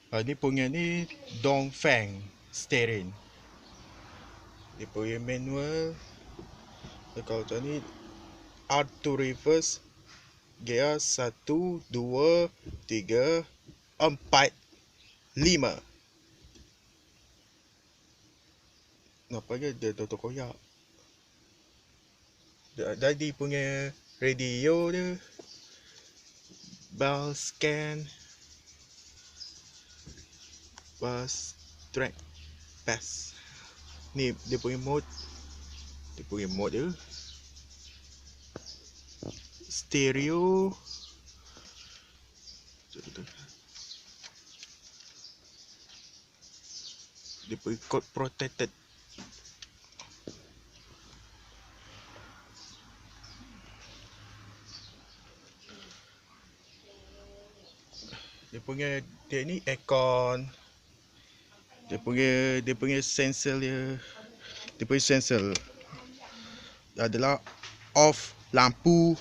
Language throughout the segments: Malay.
Ni punya ni Dongfeng steering. Dia punya manual. Kalau tu ni auto reverse, gear 1, 2, 3, 4, 5. Nampak ke dia terkoyak. Jadi punya radio dia, bell scan, bus track pass. Ni dia punya mode. Dia punya mode dia. Stereo. Dia punya code protected. Dia ni aircon. Dia punya sensor dia. Dia punya sensor adalah off lampu.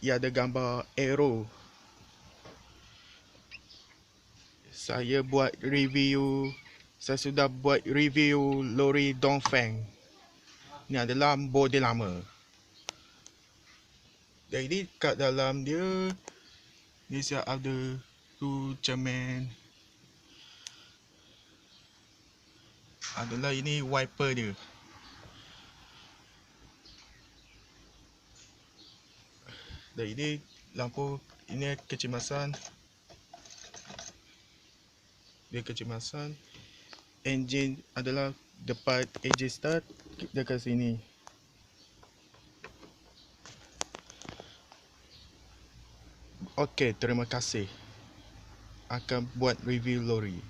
Ia ada gambar arrow. Saya sudah buat review lori Dongfeng. Ni adalah model lama. Jadi kat dalam dia ni siap ada tu cermin. Adalah ini wiper dia. Dan ini lampu, ini kecemasan. Dia kecemasan. Engine adalah depan engine start dekat sini. Okey, terima kasih. Akan buat review lori.